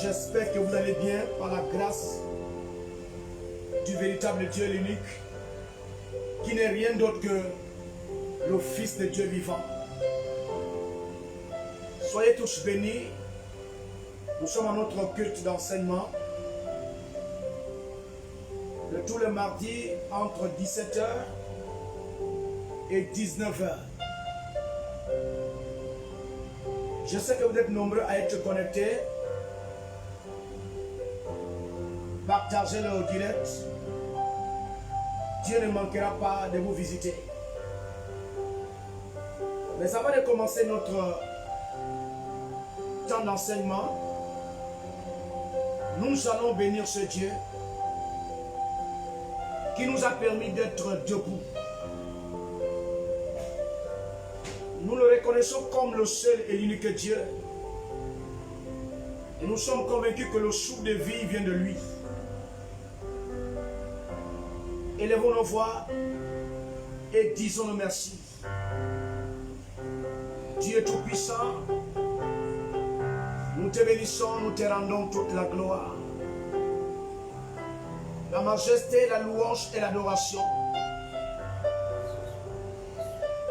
J'espère que vous allez bien par la grâce du véritable Dieu l'unique, qui n'est rien d'autre que le Fils de Dieu vivant. Soyez tous bénis. Nous sommes à notre culte d'enseignement de tous les mardis entre 17h et 19h. Je sais que vous êtes nombreux à être connectés. Partagez-le au direct. Dieu ne manquera pas de vous visiter. Mais avant de commencer notre temps d'enseignement, nous allons bénir ce Dieu qui nous a permis d'être debout. Nous le reconnaissons comme le seul et l'unique Dieu. Et nous sommes convaincus que le souffle de vie vient de lui. Élevons nos voix et disons-le merci. Dieu tout-puissant, nous te bénissons, nous te rendons toute la gloire, la majesté, la louange et l'adoration.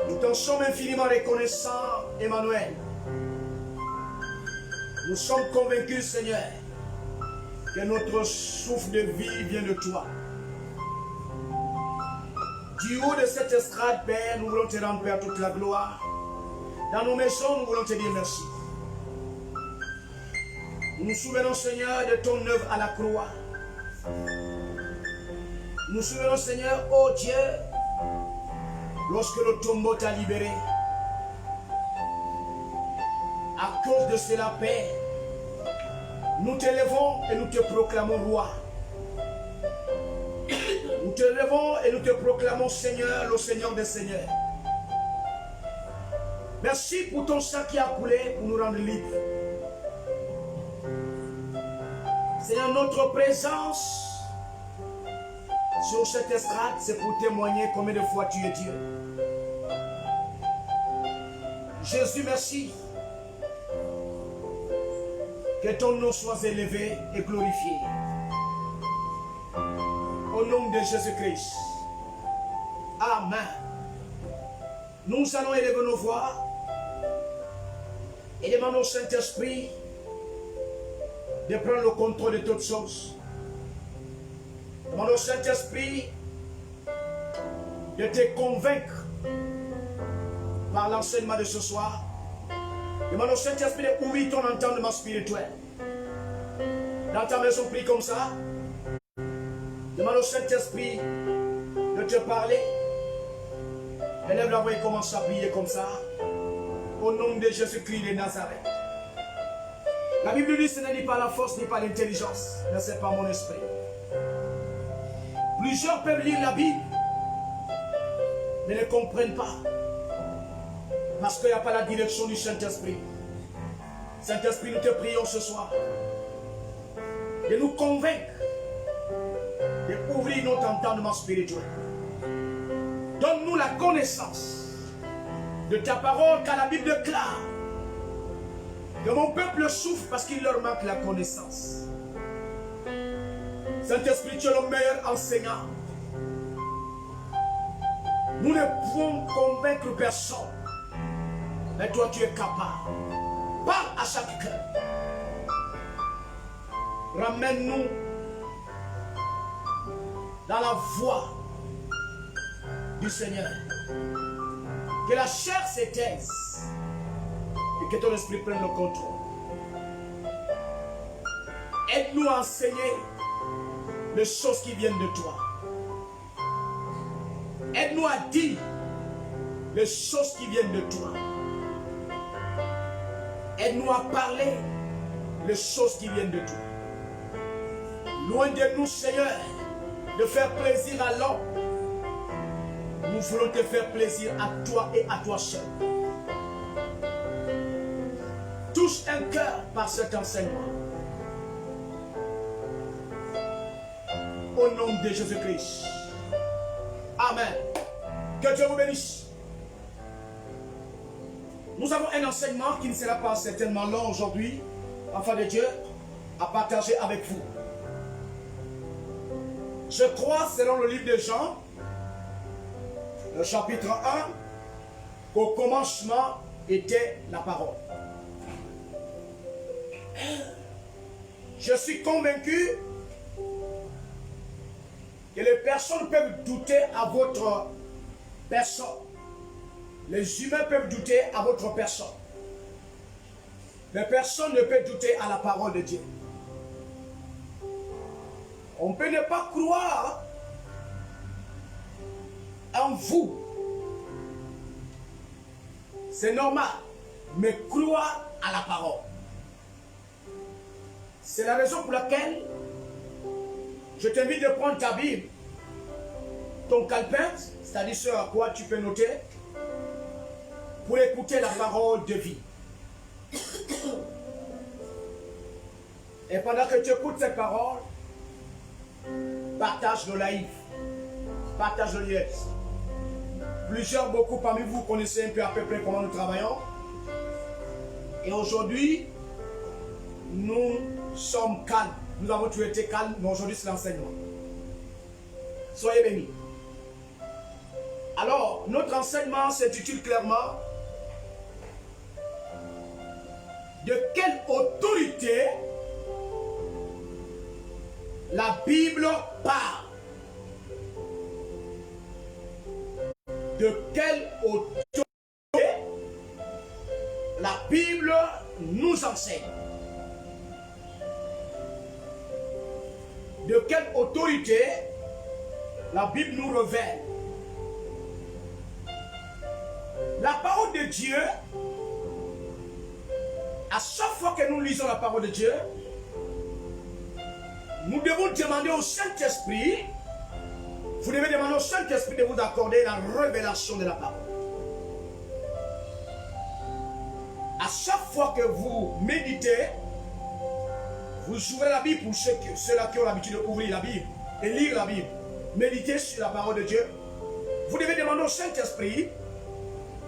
Nous t'en sommes infiniment reconnaissants, Emmanuel. Nous sommes convaincus, Seigneur, que notre souffle de vie vient de toi. Du haut de cette estrade, Père, nous voulons te rendre, Père, toute la gloire. Dans nos maisons, nous voulons te dire merci. Nous nous souvenons, Seigneur, de ton œuvre à la croix. Nous nous souvenons, Seigneur, ô Dieu, lorsque le tombeau t'a libéré. À cause de cela, Père, nous t'élevons et nous te proclamons roi. Nous te levons et nous te proclamons Seigneur, le Seigneur des Seigneurs. Merci pour ton sang qui a coulé pour nous rendre libres. Seigneur, notre présence sur cette estrade, c'est pour témoigner combien de fois tu es Dieu. Jésus, merci. Que ton nom soit élevé et glorifié. Au nom de Jésus-Christ. Amen. Nous allons élever nos voix et demander au Saint-Esprit de prendre le contrôle de toutes choses. Demande au Saint-Esprit de te convaincre par l'enseignement de ce soir. Demande au Saint-Esprit d'ouvrir ton entendement spirituel. Dans ta maison, prie comme ça. Demande au Saint-Esprit de te parler. Élève la voix et commence à prier comme ça. Au nom de Jésus-Christ de Nazareth. La Bible dit, ce n'est pas la force ni pas l'intelligence, mais c'est pas mon esprit. Plusieurs peuvent lire la Bible, mais ne comprennent pas. Parce qu'il n'y a pas la direction du Saint-Esprit. Saint-Esprit, nous te prions ce soir de nous convaincre, d'ouvrir notre entendement spirituel. Donne-nous la connaissance de ta parole, car la Bible déclare que mon peuple souffre parce qu'il leur manque la connaissance. Saint-Esprit, tu es le meilleur enseignant. Nous ne pouvons convaincre personne, mais toi tu es capable. Parle à chaque cœur. Ramène-nous dans la voie du Seigneur. Que la chair s'éteisse et que ton esprit prenne le contrôle. Aide-nous à enseigner les choses qui viennent de toi. Aide-nous à dire les choses qui viennent de toi. Aide-nous à parler les choses qui viennent de toi. Loin de nous, Seigneur, de faire plaisir à l'homme. Nous voulons te faire plaisir à toi et à toi seul. Touche un cœur par cet enseignement. Au nom de Jésus-Christ. Amen. Que Dieu vous bénisse. Nous avons un enseignement qui ne sera pas certainement long aujourd'hui, enfant de Dieu. à partager avec vous. Je crois, selon le livre de Jean, le chapitre 1, qu'au commencement était la parole. Je suis convaincu que les personnes peuvent douter à votre personne. Les humains peuvent douter à votre personne. Mais personne ne peut douter à la parole de Dieu. On peut ne pas croire en vous. C'est normal. Mais croire à la parole. C'est la raison pour laquelle je t'invite de prendre ta Bible, ton calepin, c'est-à-dire ce à quoi tu peux noter, pour écouter la parole de vie. Et pendant que tu écoutes ces paroles, partage le live, partage le lien. Beaucoup parmi vous connaissez un peu à peu près comment nous travaillons. Et aujourd'hui, nous sommes calmes. Nous avons toujours été calmes, mais aujourd'hui c'est l'enseignement. Soyez bénis. Alors, notre enseignement s'intitule clairement de quelle autorité la Bible parle. De quelle autorité la Bible nous enseigne. De quelle autorité la Bible nous révèle. La parole de Dieu, à chaque fois que nous lisons la parole de Dieu, nous devons demander au Saint-Esprit, vous devez demander au Saint-Esprit de vous accorder la révélation de la parole. À chaque fois que vous méditez, vous ouvrez la Bible pour ceux-là qui ont l'habitude d'ouvrir la Bible et lire la Bible. Méditez sur la parole de Dieu. Vous devez demander au Saint-Esprit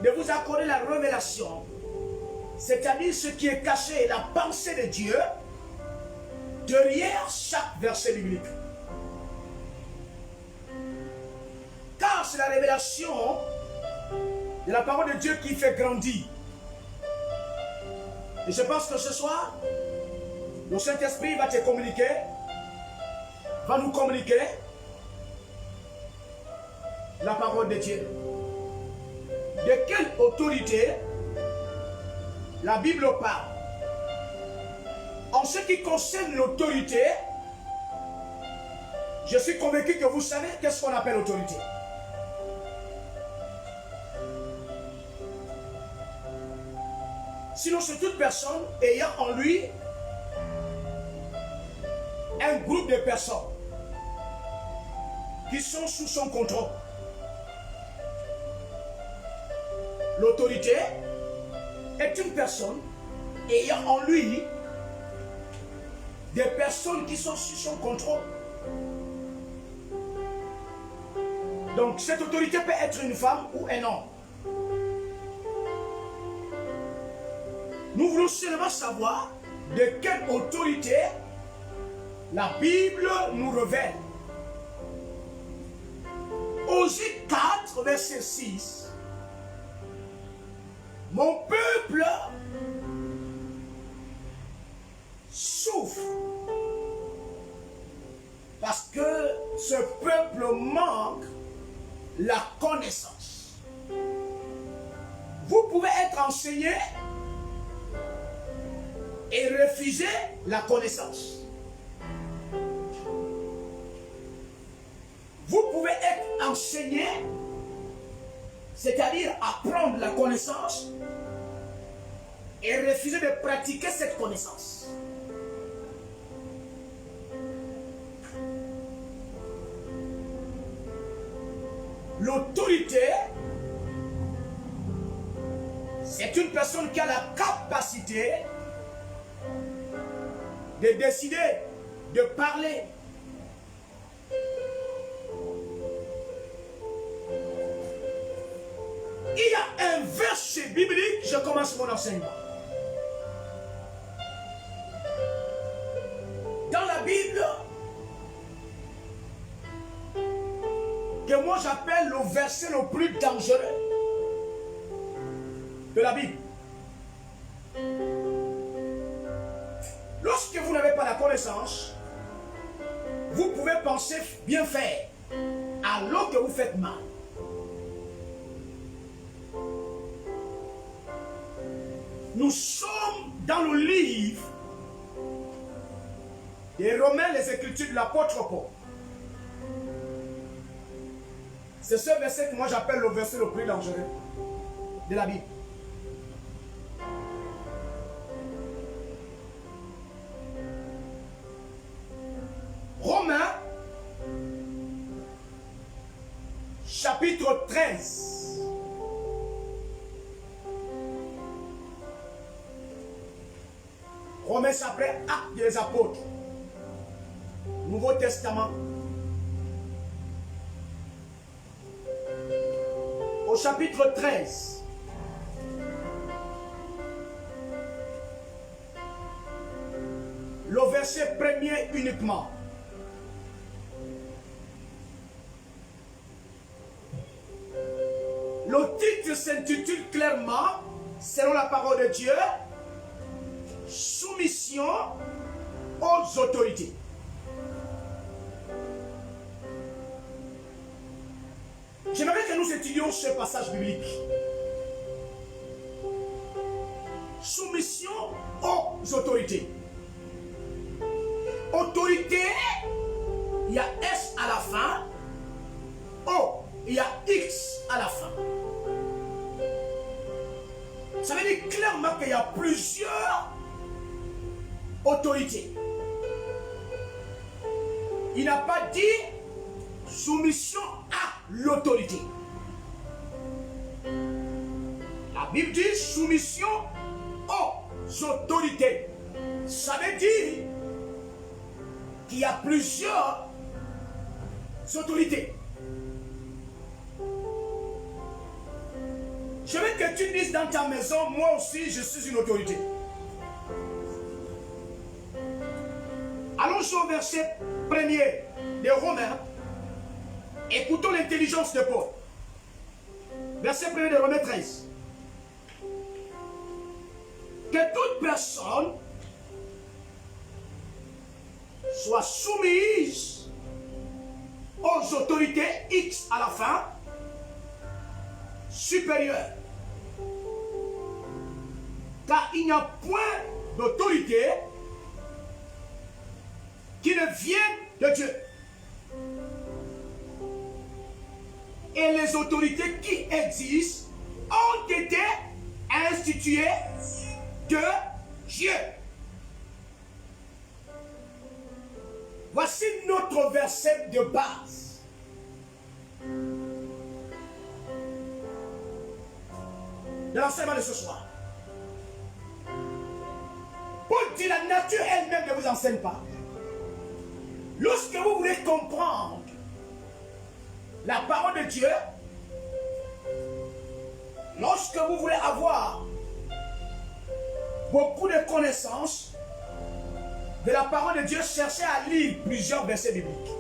de vous accorder la révélation, c'est-à-dire ce qui est caché, la pensée de Dieu, derrière chaque verset biblique. Car c'est la révélation de la parole de Dieu qui fait grandir. Et je pense que ce soir, le Saint-Esprit va te communiquer, va nous communiquer la parole de Dieu. De quelle autorité la Bible parle? En ce qui concerne l'autorité, je suis convaincu que vous savez qu'est-ce qu'on appelle autorité. Sinon, c'est toute personne ayant en lui un groupe de personnes qui sont sous son contrôle. L'autorité est une personne ayant en lui des personnes qui sont sous son contrôle. Donc cette autorité peut être une femme ou un homme. Nous voulons seulement savoir de quelle autorité la Bible nous révèle. Osée 4, verset 6. Mon peuple souffre parce que ce peuple manque la connaissance. Vous pouvez être enseigné et refuser la connaissance. Vous pouvez être enseigné, c'est-à-dire apprendre la connaissance et refuser de pratiquer cette connaissance. L'autorité, c'est une personne qui a la capacité de décider, de parler. Il y a un verset biblique, je commence mon enseignement. moi j'appelle le verset le plus dangereux de la Bible. Lorsque vous n'avez pas la connaissance, vous pouvez penser bien faire, alors que vous faites mal. Nous sommes dans le livre des Romains, les Écritures de l'apôtre Paul. C'est ce verset que moi j'appelle le verset le plus dangereux de la Bible. Romains, chapitre 13. Romains s'appelle Actes des Apôtres. Nouveau Testament. Au chapitre 13. Le verset premier uniquement. Le titre s'intitule clairement, selon la parole de Dieu, soumission aux autorités. J'aimerais que nous étudions ce passage biblique. Soumission aux autorités. Autorité, il y a S à la fin. O, il y a X à la fin. Ça veut dire clairement qu'il y a plusieurs autorités. Il n'a pas dit soumission à l'autorité. La Bible dit soumission aux autorités. Ça veut dire qu'il y a plusieurs autorités. Je veux que tu dises dans ta maison, moi aussi je suis une autorité. Allons au verset premier des Romains. Écoutons l'intelligence de Paul. Verset 1er de Romains 13. Que toute personne soit soumise aux autorités X à la fin, supérieures. Car il n'y a point d'autorité qui ne vienne de Dieu. Et les autorités qui existent ont été instituées de Dieu. Voici notre verset de base. De l'enseignement de ce soir. Paul dit la nature elle-même ne vous enseigne pas. Lorsque vous voulez comprendre la parole de Dieu, lorsque vous voulez avoir beaucoup de connaissances de la parole de Dieu, cherchez à lire plusieurs versets bibliques.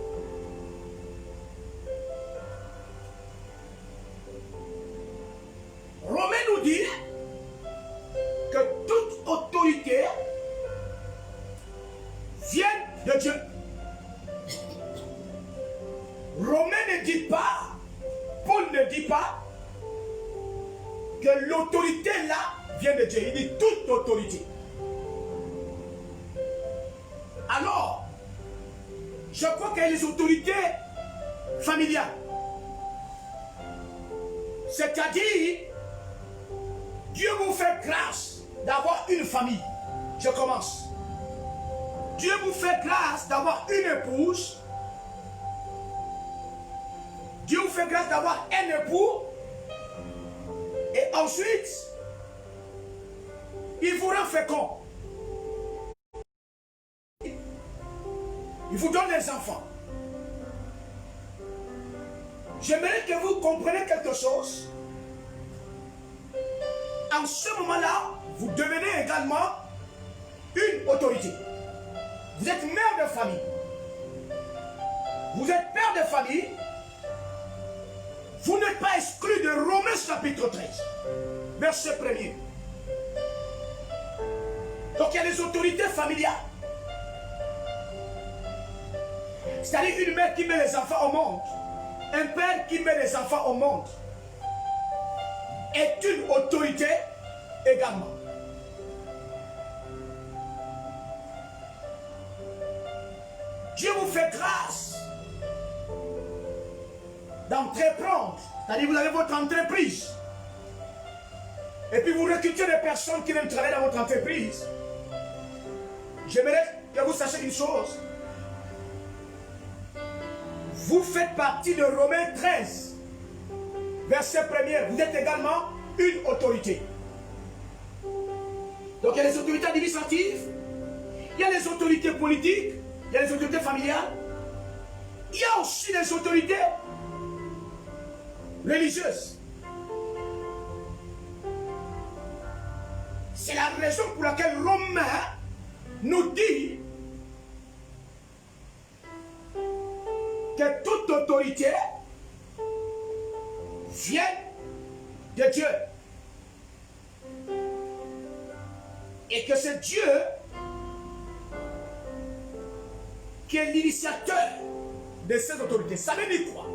Romains nous dit que toute autorité vient de Dieu. Romains ne dit pas, Paul ne dit pas que l'autorité là vient de Dieu. Il dit toute autorité. Alors, je crois qu'il y a les autorités familiales. C'est-à-dire, Dieu vous fait grâce d'avoir une famille. Je commence. Dieu vous fait grâce d'avoir une épouse. Dieu vous fait grâce d'avoir un époux. Et ensuite, il vous rend fécond. Il vous donne des enfants. J'aimerais que vous compreniez quelque chose. En ce moment-là, vous devenez également une autorité. Vous êtes mère de famille. Vous êtes père de famille. Vous n'êtes pas exclus de Romains chapitre 13, verset 1er. Donc il y a les autorités familiales. C'est-à-dire une mère qui met les enfants au monde, un père qui met les enfants au monde, est une autorité également. Dieu vous fait grâce d'entreprendre, c'est-à-dire vous avez votre entreprise, et puis vous recrutez des personnes qui viennent travailler dans votre entreprise. J'aimerais que vous sachiez une chose. Vous faites partie de Romains 13, verset 1er. Vous êtes également une autorité. Donc il y a les autorités administratives, il y a les autorités politiques, il y a les autorités familiales, il y a aussi les autorités religieuses. C'est la raison pour laquelle Romains nous dit que toute autorité vient de Dieu. Et que c'est Dieu qui est l'initiateur de ces autorités. Ça veut dire quoi?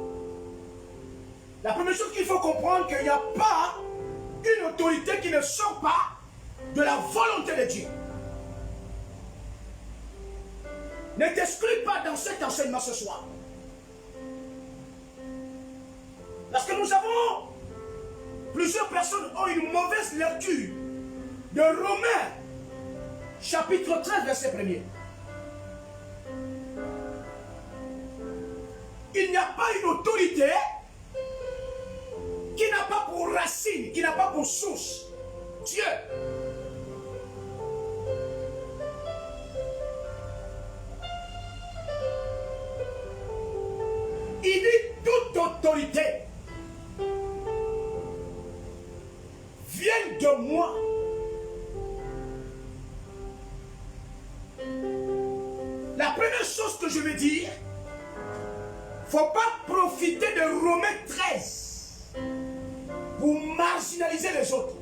La première chose qu'il faut comprendre, qu'il n'y a pas une autorité qui ne sort pas de la volonté de Dieu. Ne t'exclus pas dans cet enseignement ce soir. Parce que nous avons, plusieurs personnes ont une mauvaise lecture de Romains, chapitre 13, verset 1er. Il n'y a pas une autorité qui n'a pas pour racine, qui n'a pas pour source Dieu. Il dit toute autorité vient de moi. La première chose que je veux dire, il ne faut pas profiter de Romains 13 pour marginaliser les autres.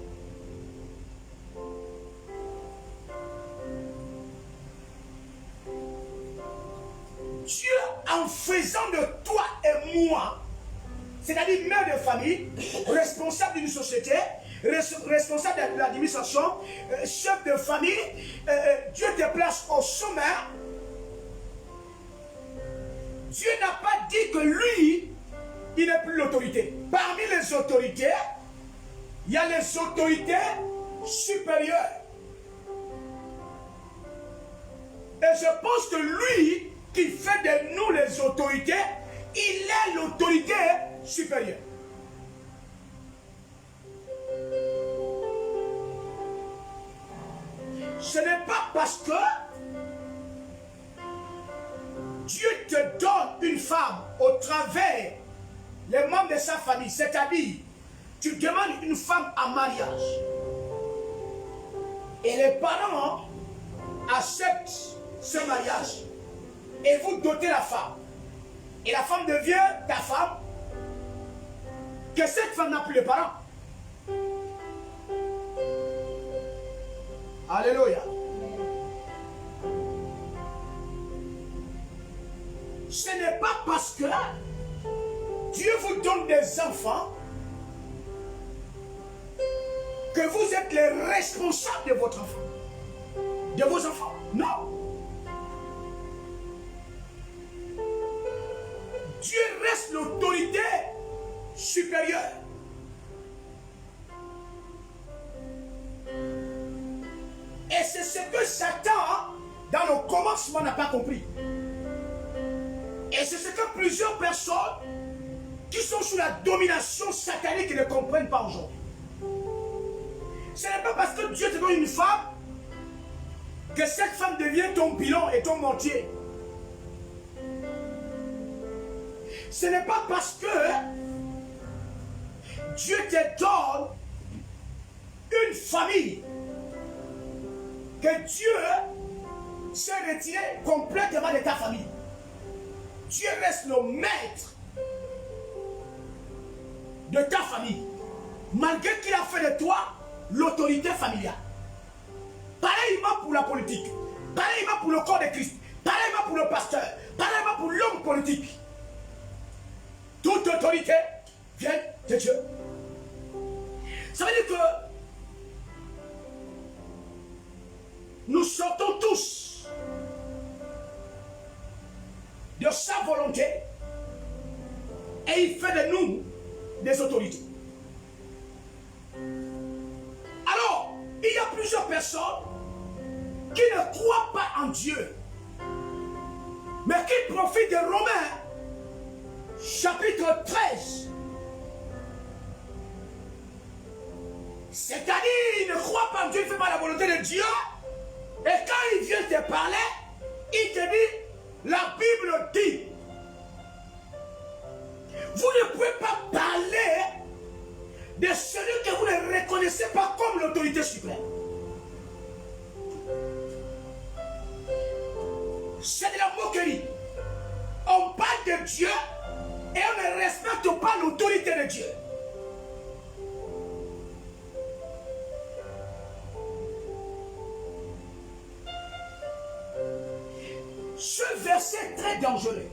Dieu, en faisant de toi et moi, c'est-à-dire mère de famille, responsable d'une société, responsable de l'administration, chef de famille, Dieu te place au sommet. Dieu n'a pas dit que lui, il n'est plus l'autorité. Parmi les autorités, il y a les autorités supérieures. Et je pense que lui, qui fait de nous les autorités, il est l'autorité supérieure. Ce n'est pas parce que Dieu te donne une femme au travers les membres de sa famille, c'est-à-dire tu demandes une femme en mariage et les parents acceptent ce mariage et vous dotez la femme et la femme devient ta femme, que cette femme n'a plus de parents. Alléluia. Ce n'est pas parce que Dieu vous donne des enfants que vous êtes les responsables de votre enfant, de vos enfants. Non. Dieu reste l'autorité supérieure. Et c'est ce que Satan, dans le commencement, n'a pas compris. Et c'est ce que plusieurs personnes qui sont sous la domination satanique ne comprennent pas aujourd'hui. Ce n'est pas parce que Dieu te donne une femme que cette femme devient ton pilon et ton mortier. Ce n'est pas parce que Dieu te donne une famille que Dieu s'est retiré complètement de ta famille. Dieu reste le maître de ta famille. Malgré qu'il a fait de toi l'autorité familiale. Pareillement pour la politique. Pareillement pour le corps de Christ. Pareillement pour le pasteur. Pareillement pour l'homme politique. Toute autorité vient de Dieu. Ça veut dire que nous sortons tous de sa volonté et il fait de nous des autorités. Alors, il y a plusieurs personnes qui ne croient pas en Dieu, mais qui profitent de Romains, chapitre 13. C'est-à-dire, ils ne croient pas en Dieu, ils ne font pas la volonté de Dieu. Et quand il vient te parler, il te dit, la Bible dit, vous ne pouvez pas parler de celui que vous ne reconnaissez pas comme l'autorité suprême. C'est de la moquerie. On parle de Dieu et on ne respecte pas l'autorité de Dieu. Ce verset est très dangereux.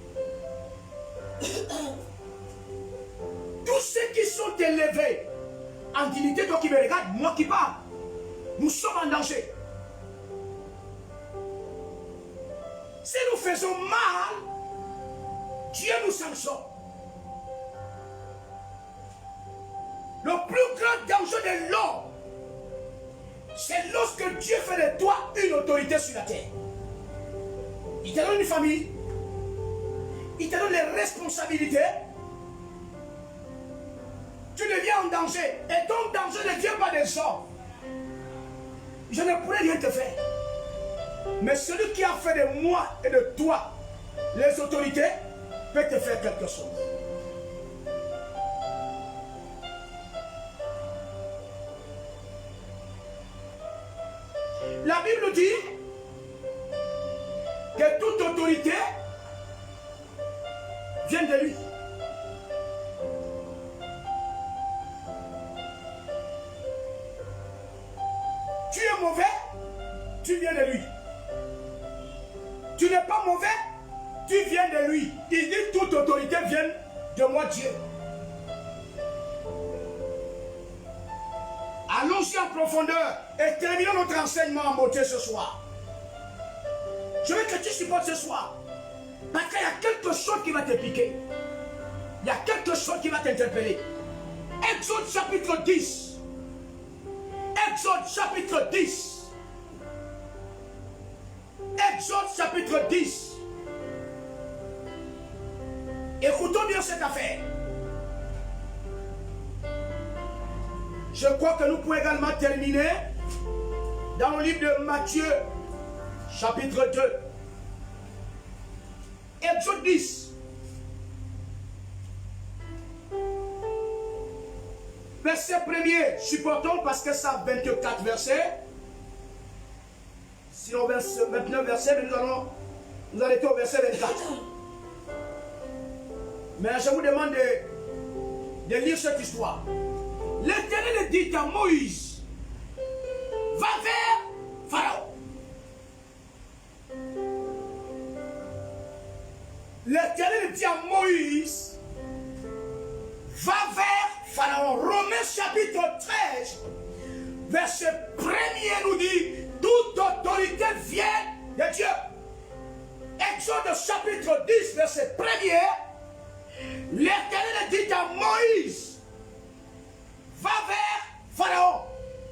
Tous ceux qui sont élevés en dignité, toi qui me regardes, moi qui parle, nous sommes en danger. Si nous faisons mal, Dieu nous sanctionne. Le plus grand danger de l'homme, c'est lorsque Dieu fait de toi une autorité sur la terre. Il te donne une famille, il te donne les responsabilités, tu deviens en danger. Et ton danger ne vient pas des hommes. Je ne pourrais rien te faire. Mais celui qui a fait de moi et de toi les autorités peut te faire quelque chose. La Bible dit que toute autorité vient de lui. Tu es mauvais, tu viens de lui. Tu n'es pas mauvais, tu viens de lui. Il dit toute autorité vient de moi, Dieu. Allons-y en profondeur et terminons notre enseignement en beauté ce soir. Je veux que tu supportes ce soir. Parce qu'il y a quelque chose qui va te piquer. Il y a quelque chose qui va t'interpeller. Exode chapitre 10. Exode chapitre 10. Exode chapitre 10. Écoutons bien cette affaire. Je crois que nous pouvons également terminer dans le livre de Matthieu, chapitre 2. Exode 10. Verset 1er, supportons parce que ça a 24 versets. Sinon 29 versets, mais nous allons être au verset 24. Mais je vous demande de lire cette histoire. L'Éternel dit à Moïse, va vers Pharaon. L'Éternel dit à Moïse, va vers Pharaon. Romains chapitre 13, verset 1er nous dit, toute autorité vient de Dieu. Exode chapitre 10, verset 1er, l'Éternel dit à Moïse, va vers Pharaon.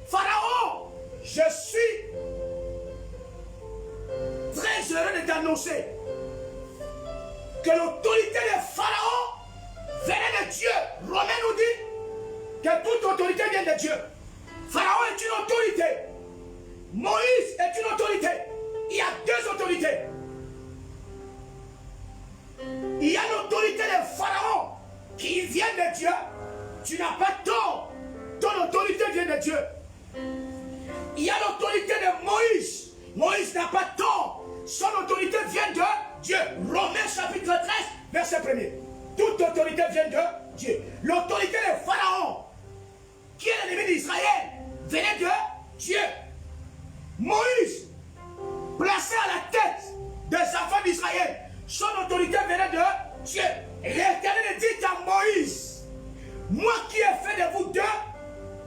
Pharaon, je suis très heureux de t'annoncer que l'autorité de Pharaon venait de Dieu. Romains nous dit que toute autorité vient de Dieu. Pharaon est une autorité. Moïse est une autorité. Il y a deux autorités. Il y a l'autorité de Pharaon qui vient de Dieu. Tu n'as pas tort. Ton autorité vient de Dieu. Il y a l'autorité de Moïse. Moïse n'a pas tort. Son autorité vient de Dieu. Romains chapitre 13, verset 1er. Toute autorité vient de Dieu. L'autorité de Pharaon, qui est l'ennemi d'Israël, venait de Dieu. Moïse, placé à la tête des enfants d'Israël, son autorité venait de Dieu. L'Éternel dit à Moïse, moi qui ai fait de vous deux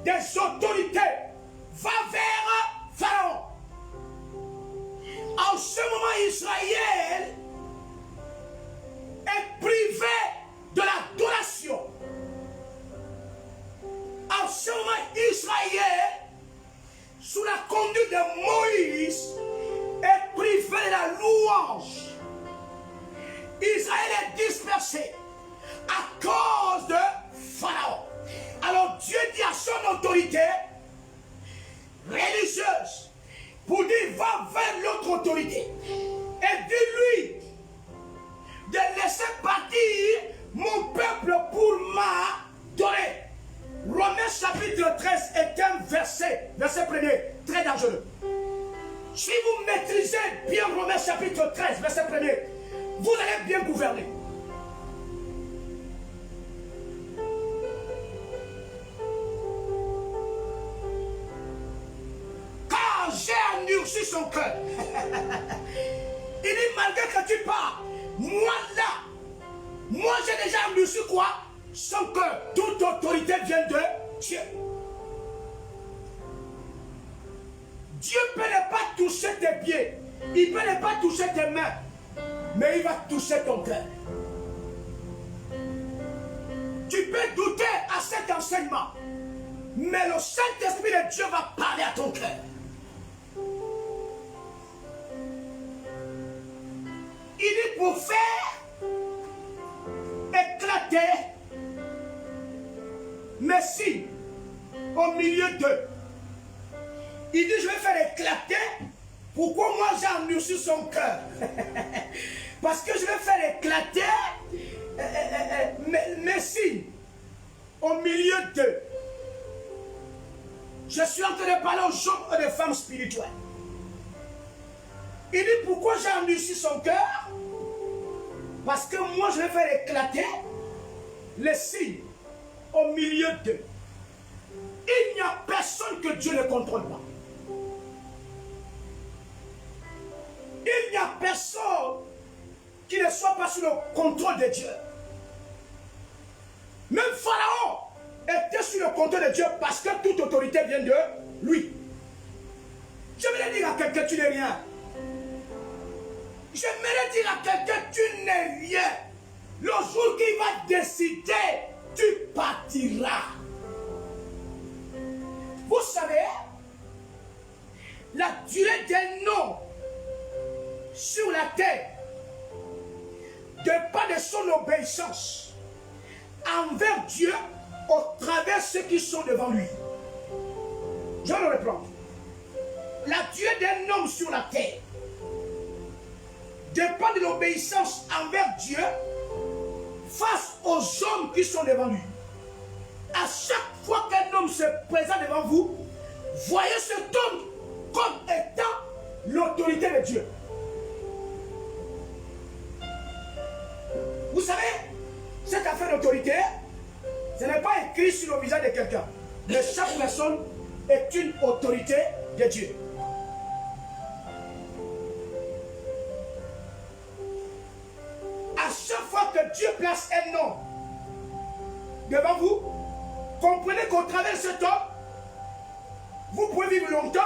des autorités, va vers Pharaon. En ce moment, Israël est privé de l'adoration. En ce moment, Israël, sous la conduite de Moïse, est privé de la louange. Israël est dispersé à cause de Pharaon. Alors Dieu dit à son autorité religieuse, pour dire va vers l'autre autorité et dis-lui de laisser partir mon peuple pour m'adorer. Romains chapitre 13 est un verset 1er, très dangereux. Si vous maîtrisez bien Romains chapitre 13, verset 1er, vous allez bien gouverner. Quand j'ai endurci son cœur, il dit malgré que tu parles, moi j'ai déjà endurci quoi? Son cœur. Toute autorité vient de Dieu. Dieu peut ne pas toucher tes pieds, il peut ne pas toucher tes mains, mais il va toucher ton cœur. Tu peux douter à cet enseignement, mais le Saint-Esprit de Dieu va parler à ton cœur. Il dit pour faire éclater mes signes au milieu d'eux. Il dit je vais faire éclater. Pourquoi moi j'ai endurci son cœur? Parce que je vais faire éclater mes signes au milieu d'eux. Je suis en train de parler aux hommes et aux femmes spirituelles. Il dit pourquoi j'ai endurci son cœur? Parce que moi je vais faire éclater les signes au milieu d'eux. Il n'y a personne que Dieu ne contrôle pas. Il n'y a personne qui ne soit pas sous le contrôle de Dieu. Même Pharaon était sous le contrôle de Dieu parce que toute autorité vient de lui. Je vais dire à quelqu'un, tu n'es rien. J'aimerais dire à quelqu'un, tu n'es rien. Le jour qu'il va décider, tu partiras. Vous savez, la durée des noms sur la terre dépend de son obéissance envers Dieu au travers de ceux qui sont devant lui. Je vais le reprendre. La durée d'un homme sur la terre dépend de l'obéissance envers Dieu face aux hommes qui sont devant lui. À chaque fois qu'un homme se présente devant vous, voyez cet homme comme étant l'autorité de Dieu. Vous savez, cette affaire d'autorité, ce n'est pas écrit sur le visage de quelqu'un. Mais chaque personne est une autorité de Dieu. À chaque fois que Dieu place un nom devant vous, comprenez qu'au travers de cet homme, vous pouvez vivre longtemps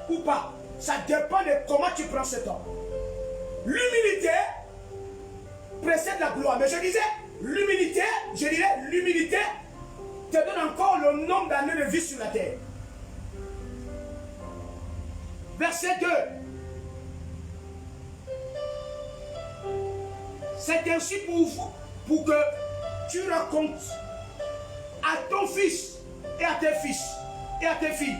ou pas. Ça dépend de comment tu prends cet homme. L'humilité précède la gloire. Mais je disais, l'humilité, l'humilité te donne encore le nombre d'années de vie sur la terre. Verset 2. C'est ainsi pour vous, pour que tu racontes à ton fils et à tes fils et à tes filles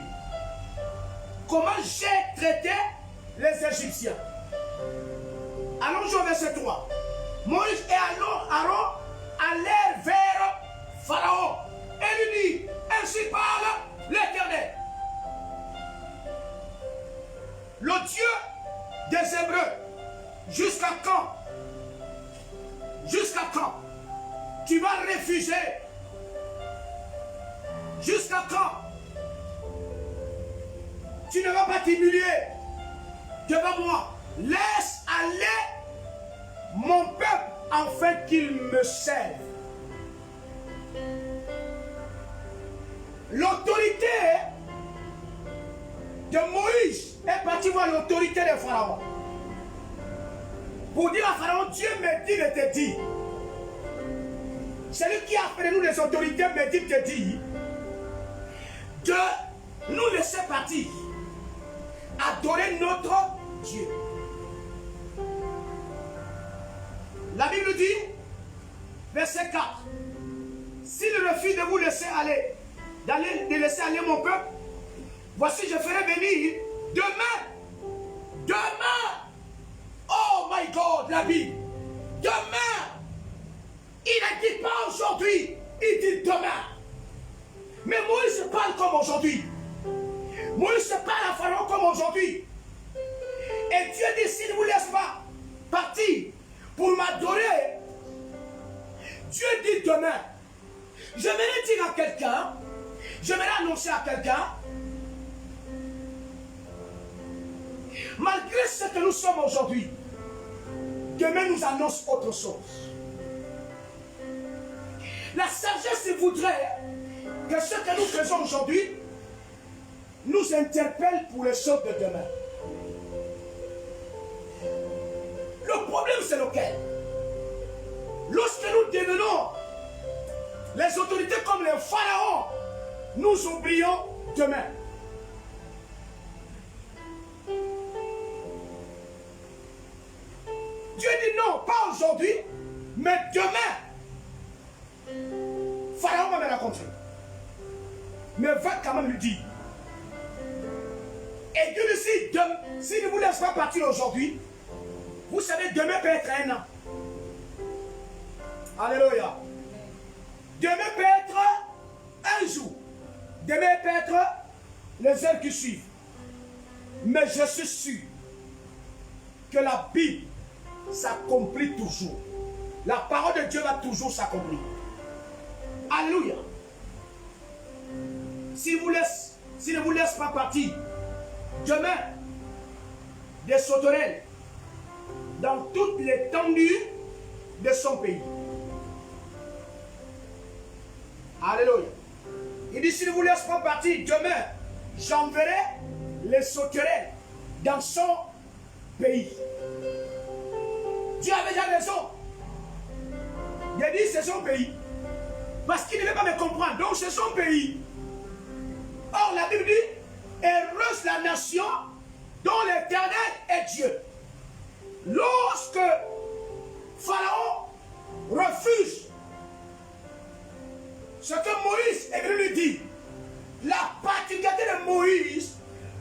comment j'ai traité les Égyptiens. Allons au verset 3. Moïse et Aaron allèrent vers Pharaon et lui dit, ainsi parle l'Éternel, le Dieu des Hébreux, jusqu'à quand tu vas refuser. Jusqu'à quand? Tu ne vas pas t'humilier devant moi. Laisse aller mon peuple afin qu'il me serve. L'autorité de Moïse est partie voir l'autorité de Pharaon. Pour dire à Pharaon, Dieu me dit de te dire. Celui qui a fait de nous les autorités me dit de te dire de nous laisser partir, adorer notre Dieu. La Bible dit, verset 4, s'il refuse de vous laisser aller, de laisser aller mon peuple, voici je ferai venir demain, oh my God, la Bible, demain, il ne dit pas aujourd'hui, il dit demain. Mais Moïse parle comme aujourd'hui. Moïse parle à Pharaon comme aujourd'hui. Et Dieu dit, s'il ne vous laisse pas partir pour m'adorer, Dieu dit demain. Je vais dire à quelqu'un, je vais annoncer à quelqu'un, malgré ce que nous sommes aujourd'hui, demain nous annonce autre chose. La sagesse voudrait que ce que nous faisons aujourd'hui nous interpelle pour les choses de demain. Le problème c'est lequel? Lorsque nous devenons les autorités comme les pharaons, nous oublions demain. Dieu dit non, pas aujourd'hui, mais demain. Pharaon va me rencontrer. Mais va quand même lui dire. Et Dieu dit, s'il ne vous laisse pas partir aujourd'hui, vous savez, demain peut être un an. Alléluia. Demain peut être un jour. Demain peut être les heures qui suivent. Mais je suis sûr que la Bible s'accomplit toujours. La parole de Dieu va toujours s'accomplir. Alléluia. S'il ne vous laisse pas partir, demain, des sauterelles dans toute l'étendue de son pays. Alléluia. Il dit, s'il ne vous laisse pas partir, demain, j'enverrai les sauterelles dans son pays. Dieu avait déjà raison. Il a dit, c'est son pays. Parce qu'il ne veut pas me comprendre. Donc c'est son pays. Or la Bible dit, heureuse la nation dont l'Éternel est Dieu. Lorsque Pharaon refuse ce que Moïse est venu lui dire, la particularité de Moïse,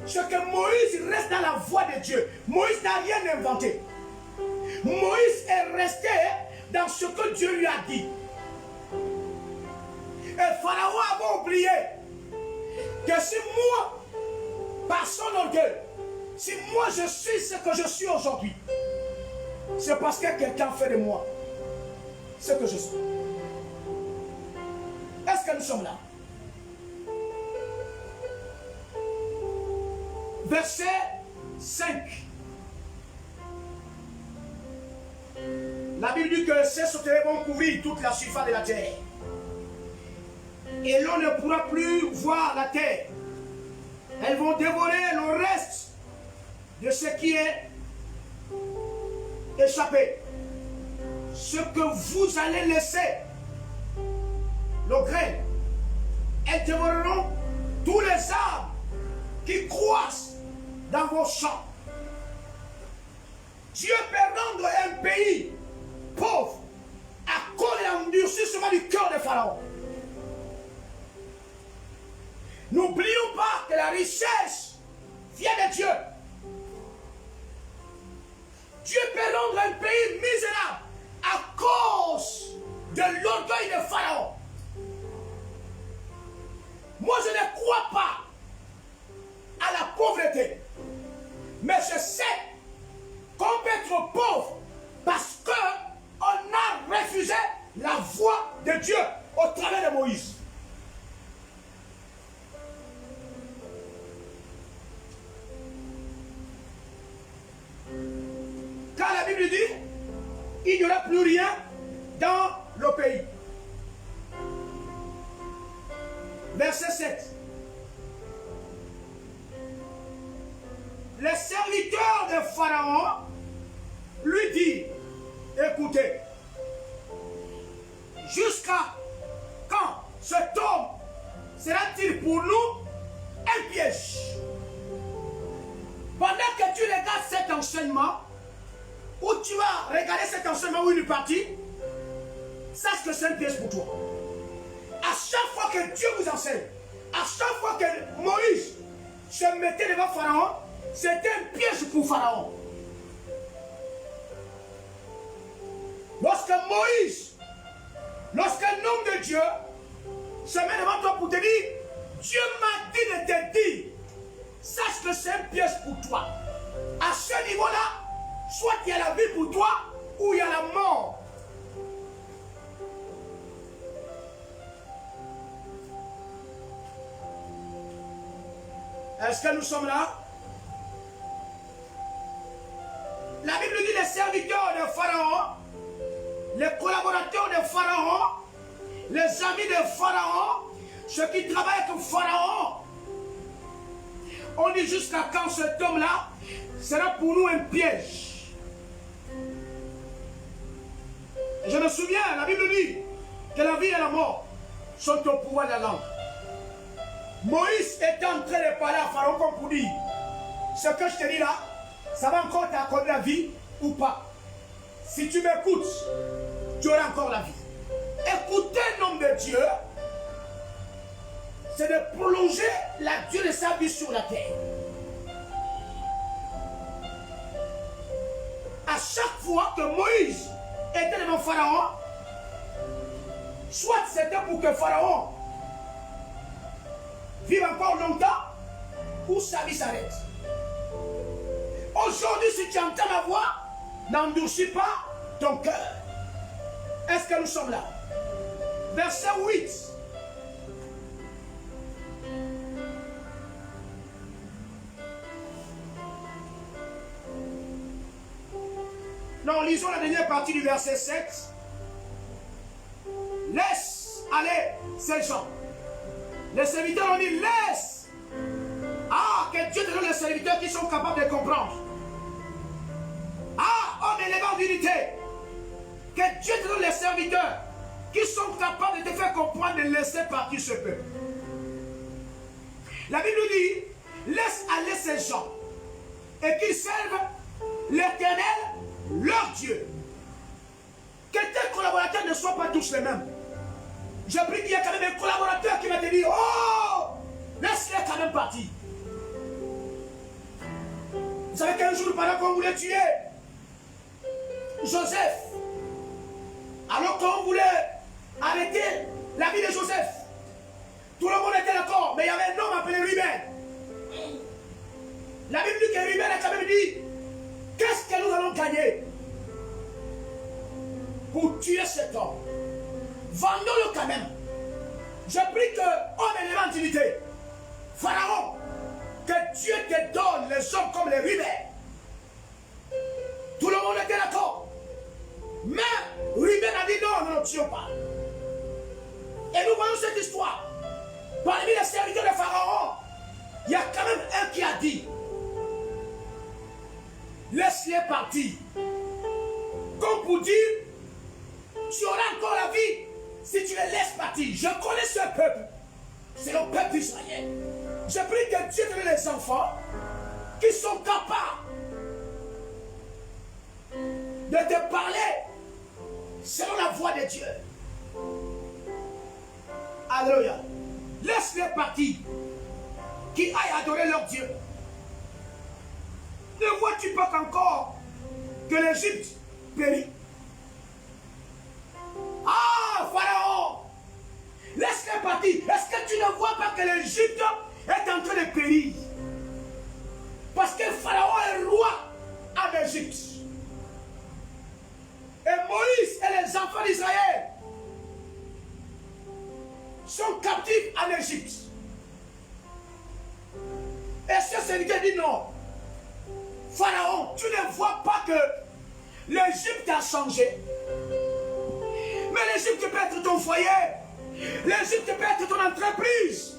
c'est que Moïse reste dans la voie de Dieu. Moïse n'a rien inventé. Moïse est resté dans ce que Dieu lui a dit. Et Pharaon avait oublié que si moi, par son orgueil, si moi je suis ce que je suis aujourd'hui, c'est parce que quelqu'un fait de moi ce que je suis. Est-ce que nous sommes là? Verset 5. La Bible dit que ces sauterelles vont couvrir toute la surface de la terre. Et l'on ne pourra plus voir la terre. Elles vont dévorer le reste de ce qui est échappé. Ce que vous allez laisser, le grain, elles dévoreront tous les arbres qui croissent dans vos champs. Dieu peut rendre un pays pauvre à cause de l'endurcissement du cœur de Pharaon. N'oublions pas que la richesse vient de Dieu. Dieu peut rendre un pays misérable à cause de l'orgueil de Pharaon. Moi, je ne crois pas à la pauvreté. Mais je sais qu'on peut être pauvre parce qu'on a refusé la voie de Dieu. 7. Les serviteurs de Pharaon lui disent, écoutez, jusqu'à quand cet homme sera-t-il pour nous un piège? Pendant que tu regardes cet enseignement, ou tu vas regarder cet enseignement où il est parti, sache que c'est un piège pour toi. À chaque fois que Dieu vous enseigne, à chaque fois que Moïse se mettait devant Pharaon, c'était un piège pour Pharaon. Lorsqu'un homme de Dieu se met devant toi pour te dire, Dieu m'a dit de te dire, sache que c'est un piège pour toi. À ce niveau-là, soit il y a la vie pour toi, ou il y a la mort. Est-ce que nous sommes là? La Bible dit les serviteurs de Pharaon, les collaborateurs de Pharaon, les amis de Pharaon, ceux qui travaillent avec Pharaon. On dit jusqu'à quand cet homme-là sera pour nous un piège. Je me souviens, la Bible dit que la vie et la mort sont au pouvoir de la langue. Moïse était en train de parler à Pharaon comme pour dire, ce que je te dis là, ça va encore t'accorder la vie ou pas. Si tu m'écoutes, tu auras encore la vie. Écouter un homme de Dieu, c'est de prolonger la durée de sa vie sur la terre. À chaque fois que Moïse était devant Pharaon, soit c'était pour que Pharaon vive encore longtemps, ou sa vie s'arrête. Aujourd'hui, si tu entends ma voix, n'endurcis pas ton cœur. Est-ce que nous sommes là? Verset 8. Non, lisons la dernière partie du verset 7. Laisse aller ces gens. Les serviteurs ont dit, laisse. Ah, que Dieu te donne les serviteurs qui sont capables de comprendre. Ah, homme élevant d'unité. Que Dieu te donne les serviteurs qui sont capables de te faire comprendre de laisser partir ce peuple. La Bible dit, laisse aller ces gens et qu'ils servent l'Éternel, leur Dieu. Que tes collaborateurs ne soient pas tous les mêmes. Je prie qu'il y ait quand même un collaborateur qui va te dire, oh, laisse-les quand même partir. Vous savez qu'un jour, pendant qu'on voulait tuer Joseph, alors qu'on voulait arrêter la vie de Joseph, tout le monde était d'accord, mais il y avait un homme appelé Ruben. La Bible dit que Ruben a quand même dit, qu'est-ce que nous allons gagner pour tuer cet homme? Vendons-le quand même. Je prie que, homme élément d'unité, Pharaon, que Dieu te donne les hommes comme les Ruben. Tout le monde était d'accord. Mais Ruben a dit non, nous ne tuons pas. Et nous voyons cette histoire. Parmi les serviteurs de Pharaon, il y a quand même un qui a dit, laisse-les partir. Comme pour dire, tu auras encore la vie si tu les laisses partir. Je connais ce peuple. C'est le peuple d'Israël. Je prie que Dieu te donne les enfants qui sont capables de te parler selon la voix de Dieu. Alléluia. Laisse-les partir qui aillent adorer leur Dieu. Ne vois-tu pas qu'encore que l'Égypte périt? Ah, Pharaon, laisse-les partir. Est-ce que tu ne vois pas que l'Égypte est en train de périr? Parce que Pharaon est roi en Égypte. Et Moïse et les enfants d'Israël sont captifs en Égypte. Et ce serviteur dit non. Pharaon, tu ne vois pas que l'Égypte a changé. Mais l'Égypte peut être ton foyer. L'Égypte peut être ton entreprise.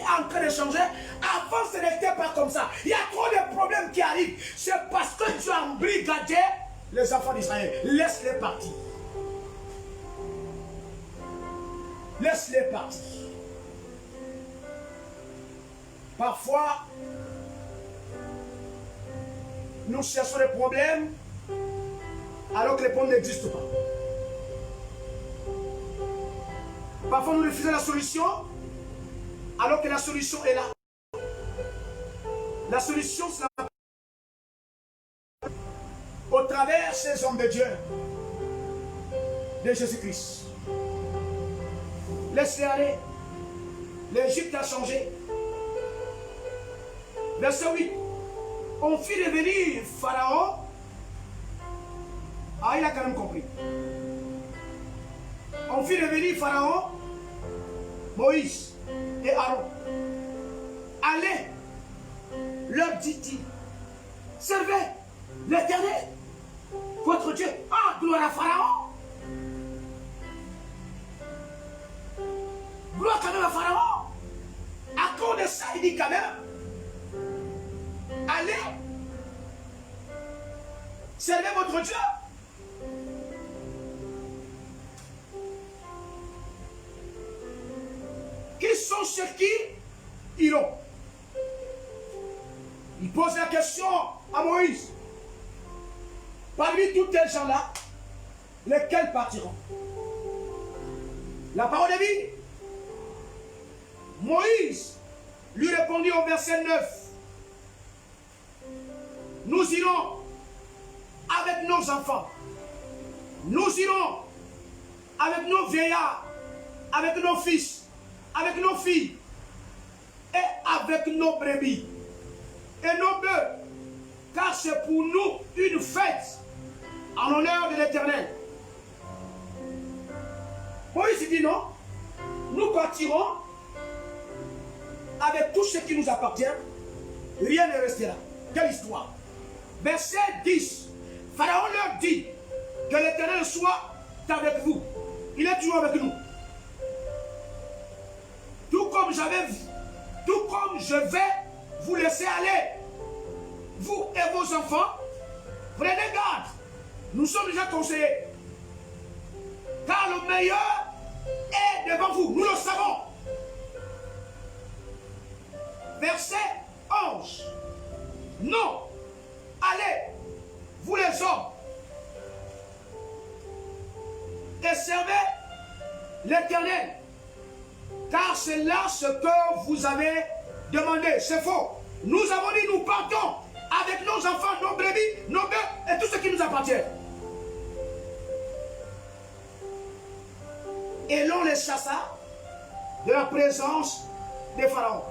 en train de changer. Avant, ce n'était pas comme ça. Il y a trop de problèmes qui arrivent. C'est parce que tu as embrigadé les enfants d'Israël. Laisse-les partir. Laisse-les partir. Parfois, nous cherchons des problèmes alors que les problèmes n'existent pas. Parfois, nous refusons la solution alors que la solution est là. La solution, c'est au travers de ces hommes de Dieu, de Jésus-Christ. Laisse-les aller. L'Égypte a changé. Verset 8. On fit revenir Pharaon. Ah, il a quand même compris. On fit revenir Pharaon, Moïse et Aaron. Allez, leur dit-il, servez l'Éternel, votre Dieu. Ah, gloire à Pharaon. Gloire quand même à Pharaon. À cause de ça, il dit quand même, allez, servez votre Dieu. Qui sont ceux qui iront? Il pose la question à Moïse. Parmi tous ces gens-là, lesquels partiront? La parole est vie. Moïse lui répondit au verset 9. Nous irons avec nos enfants. Nous irons avec nos vieillards, avec nos fils, avec nos filles et avec nos brebis et nos bœufs, car c'est pour nous une fête en l'honneur de l'Éternel. Moïse dit non, nous partirons avec tout ce qui nous appartient, rien ne restera. Quelle histoire! Verset 10, Pharaon leur dit que l'Éternel soit avec vous. Il est toujours avec nous. Tout comme je vais vous laisser aller, vous et vos enfants, prenez garde. Nous sommes déjà conseillés. Car le meilleur est devant vous. Nous le savons. Verset 11. Non. Allez, vous les hommes, et servez l'Éternel. Car c'est là ce que vous avez demandé. C'est faux. Nous avons dit, nous partons avec nos enfants, nos brebis, nos bœufs et tout ce qui nous appartient. Et l'on les chassa de la présence de Pharaon.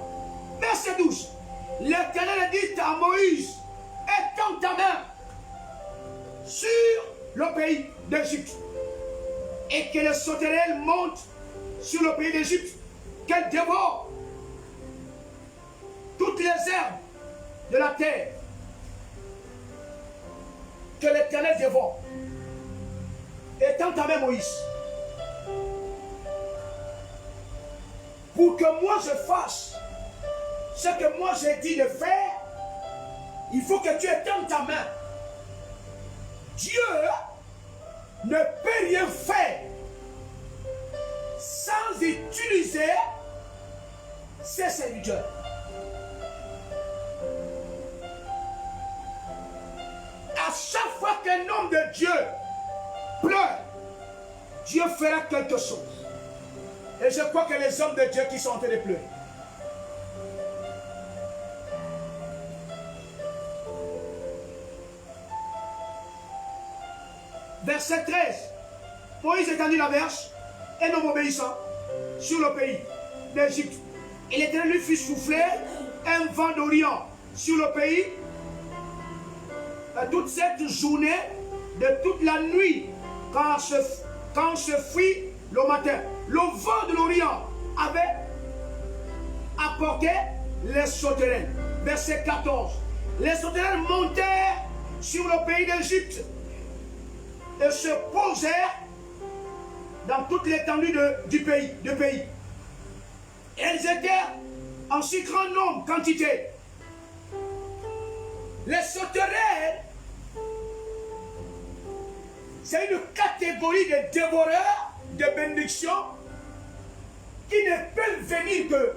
Verset 12. L'Éternel dit à Moïse, étends ta main sur le pays d'Égypte et que les sauterelles montent sur le pays d'Égypte, qu'elles dévorent toutes les herbes de la terre, que l'Éternel dévore. Étends ta main, Moïse, pour que moi je fasse ce que moi j'ai dit de faire. Il faut que tu étendes ta main. Dieu ne peut rien faire sans utiliser ses serviteurs. À chaque fois qu'un homme de Dieu pleure, Dieu fera quelque chose. Et je crois que les hommes de Dieu qui sont en train de pleurer, verset 13. Moïse étendit la verge, un homme obéissant, sur le pays d'Égypte. Et l'Éternel lui fit souffler un vent d'Orient sur le pays toute cette journée, de toute la nuit, quand se fit le matin. Le vent de l'Orient avait apporté les sauterelles. Verset 14. Les sauterelles montèrent sur le pays d'Égypte et se posèrent dans toute l'étendue du pays. Elles étaient en si grand nombre, quantité. Les sauterelles, c'est une catégorie de dévoreurs de bénédictions qui ne peuvent venir que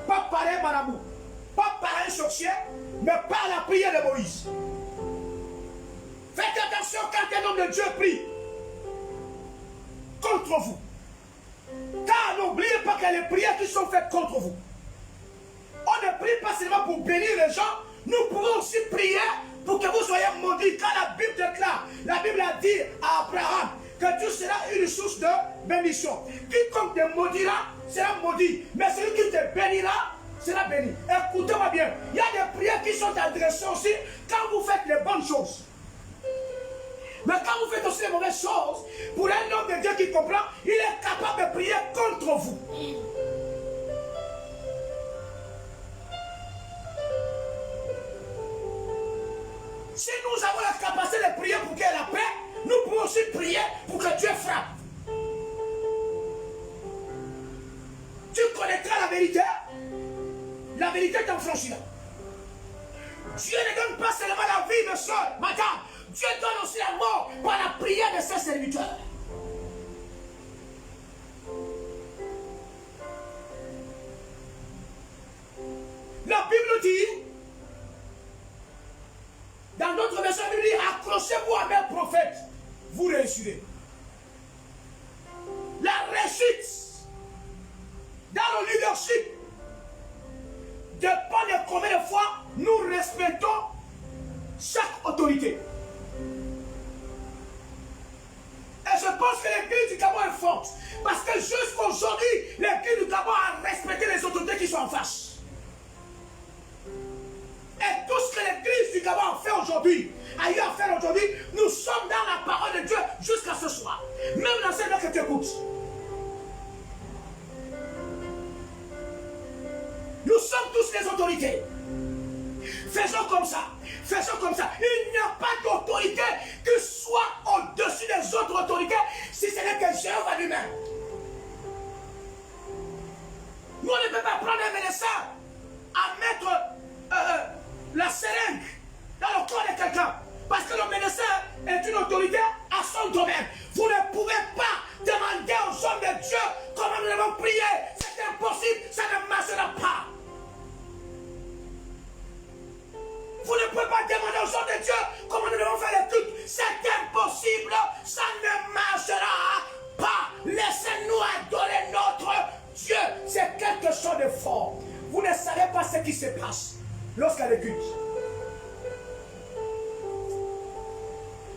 pas par un marabout, pas par un sorcier, mais par la prière de Moïse. Faites attention quand un homme de Dieu prie contre vous. Car n'oubliez pas que les prières qui sont faites contre vous, on ne prie pas seulement pour bénir les gens, nous pouvons aussi prier pour que vous soyez maudits. Quand la Bible déclare, la Bible a dit à Abraham que Dieu sera une source de bénédiction. Quiconque te maudira sera maudit, mais celui qui te bénira sera béni. Écoutez-moi bien, il y a des prières qui sont adressées aussi quand vous faites les bonnes choses. Mais quand vous faites aussi les mauvaises choses, pour un homme de Dieu qui comprend, il est capable de prier contre vous. Si nous avons la capacité de prier pour qu'il y ait la paix, nous pouvons aussi prier pour que Dieu frappe. Tu connaîtras la vérité t'enfranchira. Dieu ne donne pas seulement la vie de soeur, madame. Dieu donne aussi la mort par la prière de ses serviteurs. La Bible dit, dans notre version, il dit, accrochez-vous à mes prophètes, vous réussirez. La réussite dans le leadership dépend de combien de fois nous respectons chaque autorité. Et je pense que l'église du Gabon est forte. Parce que jusqu'aujourd'hui, l'église du Gabon a respecté les autorités qui sont en face. Et tout ce que l'église du Gabon a fait aujourd'hui, a eu à faire aujourd'hui, nous sommes dans la parole de Dieu jusqu'à ce soir. Même dans celle-là que tu écoutes. Nous sommes tous les autorités. Faisons comme ça. Faisons comme ça. Il n'y a pas d'autorité qui soit au-dessus des autres autorités si ce n'est que Jéhovah lui-même. Nous, on ne peut pas prendre un médecin à mettre la seringue dans le corps de quelqu'un. Parce que le médecin est une autorité à son domaine. Vous ne pouvez pas demander aux hommes de Dieu comment nous devons prier. C'est impossible, ça ne marchera pas. Vous ne pouvez pas demander aux hommes de Dieu comment nous devons faire les cultes. C'est impossible, ça ne marchera pas. Laissez-nous adorer notre Dieu. C'est quelque chose de fort. Vous ne savez pas ce qui se passe lorsqu'il y a des cultes.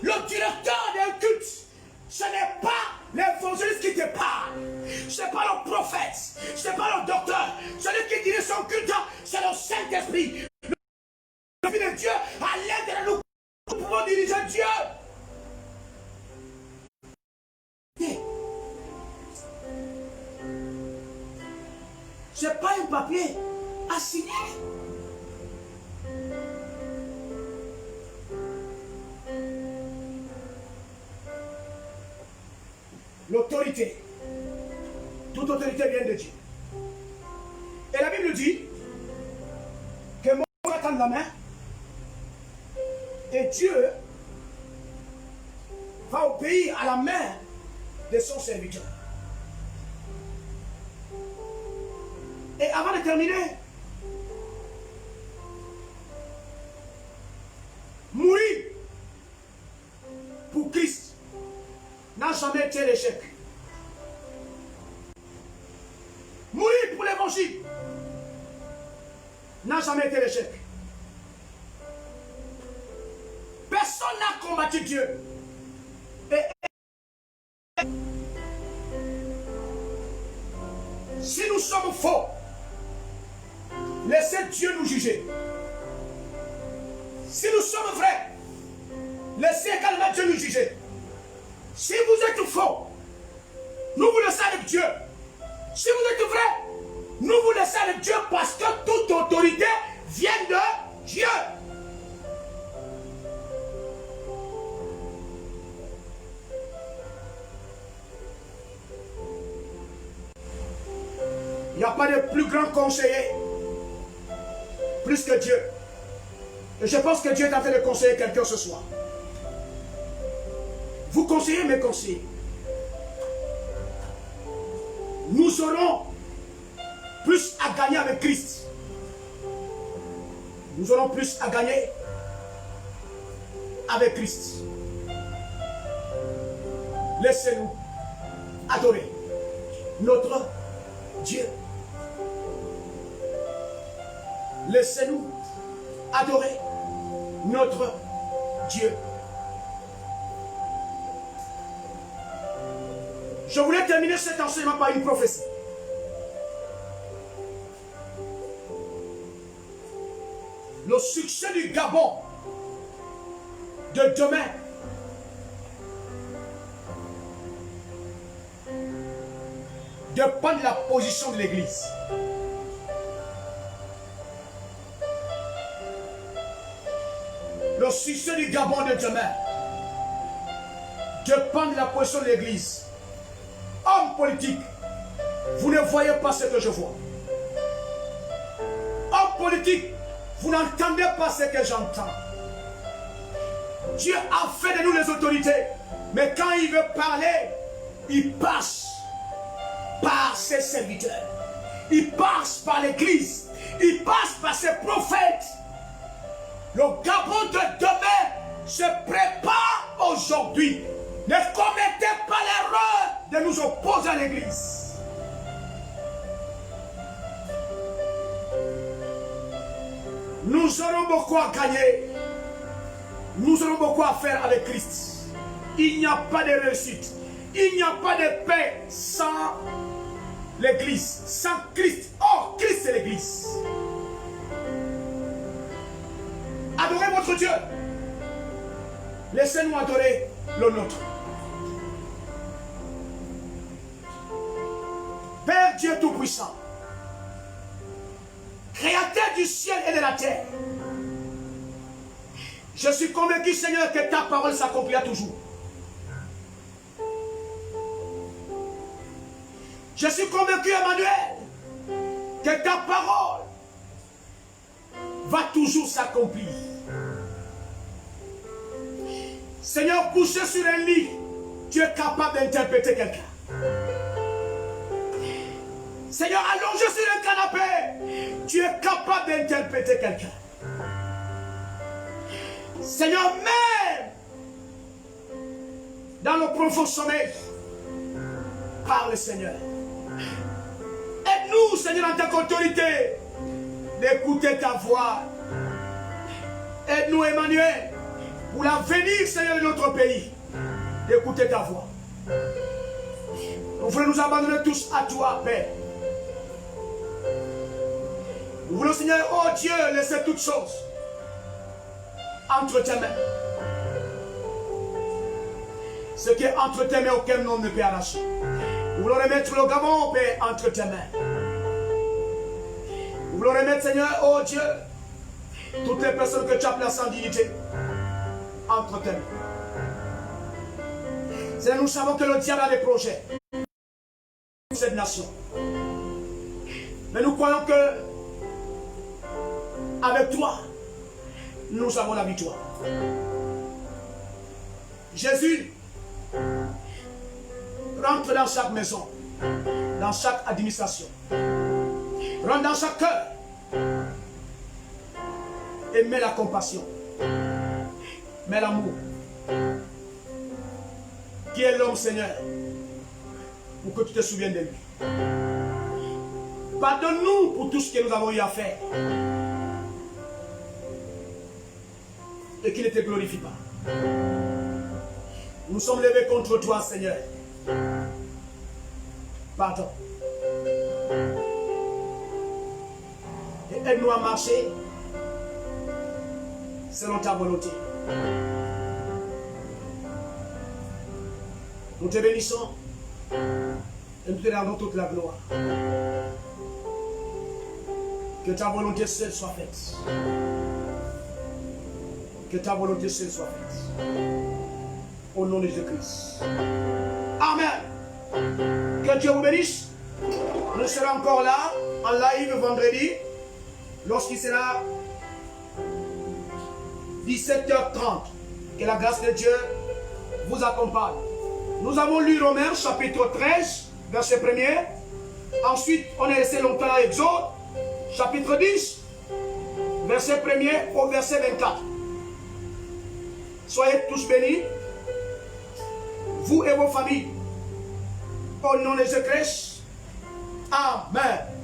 Le directeur d'un culte, ce n'est pas l'évangéliste qui te parle. Ce n'est pas le prophète. Ce n'est pas le docteur. Celui qui dirige son culte, c'est le Saint-Esprit. Le Fils de Dieu, à l'aide de nous, nous pouvons diriger Dieu. Ce n'est pas un papier à signer. L'autorité. Toute autorité vient de Dieu. Et la Bible dit que Moïse va tendre la main et Dieu va obéir à la main de son serviteur. Et avant de terminer, mourir pour Christ n'a jamais été l'échec. Mourir pour l'évangile n'a jamais été l'échec. Personne n'a combattu Dieu. Et si nous sommes faux, laissez Dieu nous juger. Si nous sommes vrais, laissez également Dieu nous juger. Si vous êtes faux, nous vous laissons avec Dieu. Si vous êtes vrai, nous vous laissons avec Dieu parce que toute autorité vient de Dieu. Il n'y a pas de plus grand conseiller plus que Dieu. Et je pense que Dieu est en train de conseiller quelqu'un ce soir. Vous conseillez mes conseils. Nous aurons plus à gagner avec Christ. Nous aurons plus à gagner avec Christ. Laissez-nous adorer notre Dieu. Laissez-nous adorer notre Dieu. Je voulais terminer cet enseignement par une prophétie. Le succès du Gabon de demain dépend de la position de l'Église. Le succès du Gabon de demain dépend de la position de l'Église. Homme politique, vous ne voyez pas ce que je vois. Homme politique, vous n'entendez pas ce que j'entends. Dieu a fait de nous les autorités, mais quand il veut parler, il passe par ses serviteurs. Il passe par l'Église. Il passe par ses prophètes. Le Gabon de demain se prépare aujourd'hui. Ne commettez pas l'erreur de nous opposer à l'Église. Nous aurons beaucoup à gagner. Nous aurons beaucoup à faire avec Christ. Il n'y a pas de réussite. Il n'y a pas de paix sans l'Église. Sans Christ. Oh, Christ c'est l'Église. Adorez votre Dieu. Laissez-nous adorer le nôtre. Père Dieu Tout-Puissant, Créateur du ciel et de la terre, je suis convaincu, Seigneur, que ta parole s'accomplira toujours. Je suis convaincu, Emmanuel, que ta parole va toujours s'accomplir. Seigneur, couché sur un lit, tu es capable d'interpréter quelqu'un. Seigneur, allongé sur un canapé, tu es capable d'interpréter quelqu'un. Seigneur, même dans le profond sommeil, parle, Seigneur. Aide-nous, Seigneur, en ta autorité, d'écouter ta voix. Aide-nous, Emmanuel, pour l'avenir, Seigneur, de notre pays, d'écouter ta voix. Nous voulons nous abandonner tous à toi, Père. Nous voulons, Seigneur, oh Dieu, laisser toutes choses entre tes mains. Ce qui est entre tes mains, aucun nom ne peut arracher. Nous voulons remettre le Gabon, Père, entre tes mains. Nous voulons remettre, Seigneur, oh Dieu, toutes les personnes que tu as placées en dignité entre tes mains. Seigneur, nous savons que le diable a des projets pour cette nation. Mais nous croyons que avec toi, nous avons la victoire. Jésus rentre dans chaque maison, dans chaque administration, rentre dans chaque cœur et mets la compassion, mets l'amour. Qui est l'homme, Seigneur, pour que tu te souviennes de lui. Pardonne-nous pour tout ce que nous avons eu à faire et qui ne te glorifie pas. Nous sommes levés contre toi, Seigneur. Pardon. Et aide-nous à marcher selon ta volonté. Nous te bénissons et nous te rendons toute la gloire. Que ta volonté seule soit faite. Que ta volonté seule soit faite. Au nom de Jésus-Christ. Amen. Que Dieu vous bénisse. Nous serons encore là, en live vendredi. lorsqu'il sera 17h30. Que la grâce de Dieu vous accompagne. Nous avons lu Romains chapitre 13, verset 1er. Ensuite, on est resté longtemps à Exode, chapitre 10, verset 1er au verset 24. Soyez tous bénis, vous et vos familles. Au nom de Jésus-Christ. Amen.